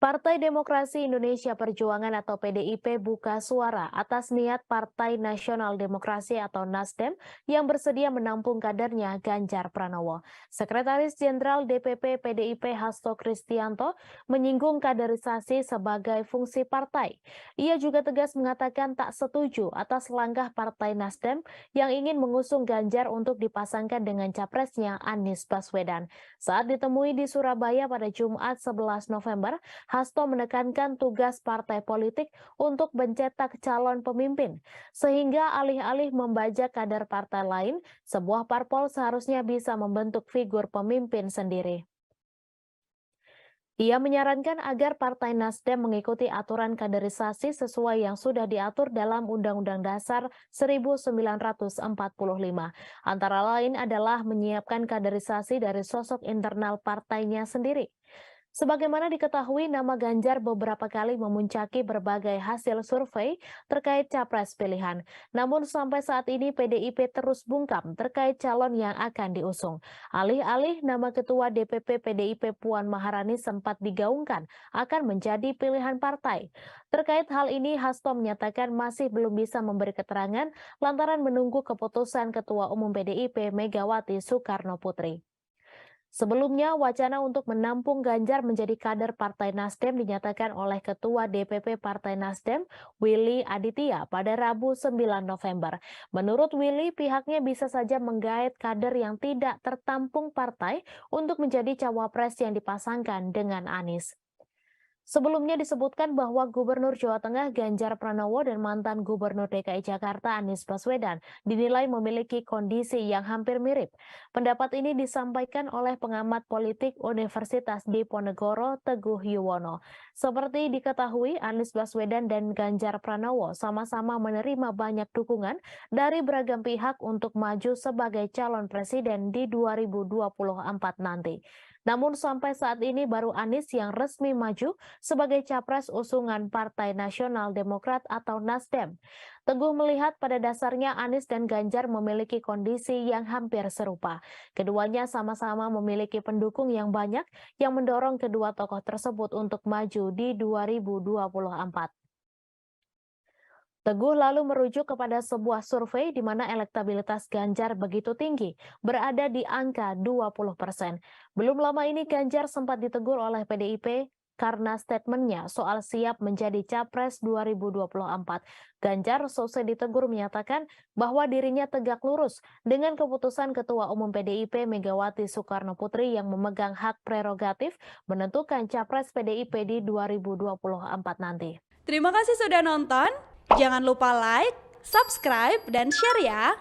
Partai Demokrasi Indonesia Perjuangan atau PDIP buka suara atas niat Partai Nasional Demokrasi atau Nasdem yang bersedia menampung kadernya Ganjar Pranowo. Sekretaris Jenderal DPP PDIP Hasto Kristianto menyinggung kaderisasi sebagai fungsi partai. Ia juga tegas mengatakan tak setuju atas langkah Partai Nasdem yang ingin mengusung Ganjar untuk dipasangkan dengan capresnya Anies Baswedan. Saat ditemui di Surabaya pada Jumat 11 November, Hasto menekankan tugas partai politik untuk mencetak calon pemimpin, sehingga alih-alih membajak kader partai lain, sebuah parpol seharusnya bisa membentuk figur pemimpin sendiri. Ia menyarankan agar Partai Nasdem mengikuti aturan kaderisasi sesuai yang sudah diatur dalam Undang-Undang Dasar 1945. Antara lain adalah menyiapkan kaderisasi dari sosok internal partainya sendiri. Sebagaimana diketahui, nama Ganjar beberapa kali memuncaki berbagai hasil survei terkait capres pilihan. Namun sampai saat ini PDIP terus bungkam terkait calon yang akan diusung. Alih-alih nama Ketua DPP PDIP Puan Maharani sempat digaungkan akan menjadi pilihan partai. Terkait hal ini, Hasto menyatakan masih belum bisa memberi keterangan lantaran menunggu keputusan Ketua Umum PDIP Megawati Soekarno Putri. Sebelumnya, wacana untuk menampung Ganjar menjadi kader Partai Nasdem dinyatakan oleh Ketua DPP Partai Nasdem, Willy Aditya, pada Rabu 9 November. Menurut Willy, pihaknya bisa saja menggait kader yang tidak tertampung partai untuk menjadi cawapres yang dipasangkan dengan Anies. Sebelumnya disebutkan bahwa Gubernur Jawa Tengah Ganjar Pranowo dan mantan Gubernur DKI Jakarta Anies Baswedan dinilai memiliki kondisi yang hampir mirip. Pendapat ini disampaikan oleh pengamat politik Universitas Diponegoro Teguh Yuwono. Seperti diketahui, Anies Baswedan dan Ganjar Pranowo sama-sama menerima banyak dukungan dari beragam pihak untuk maju sebagai calon presiden di 2024 nanti. Namun sampai saat ini baru Anies yang resmi maju sebagai capres usungan Partai Nasional Demokrat atau Nasdem. Teguh melihat pada dasarnya Anies dan Ganjar memiliki kondisi yang hampir serupa. Keduanya sama-sama memiliki pendukung yang banyak yang mendorong kedua tokoh tersebut untuk maju di 2024. Teguh lalu merujuk kepada sebuah survei di mana elektabilitas Ganjar begitu tinggi, berada di angka 20%. Belum lama ini Ganjar sempat ditegur oleh PDIP karena statementnya soal siap menjadi Capres 2024. Ganjar selesai ditegur menyatakan bahwa dirinya tegak lurus dengan keputusan Ketua Umum PDIP Megawati Soekarno Putri yang memegang hak prerogatif menentukan Capres PDIP di 2024 nanti. Terima kasih sudah nonton. Jangan lupa like, subscribe, dan share ya.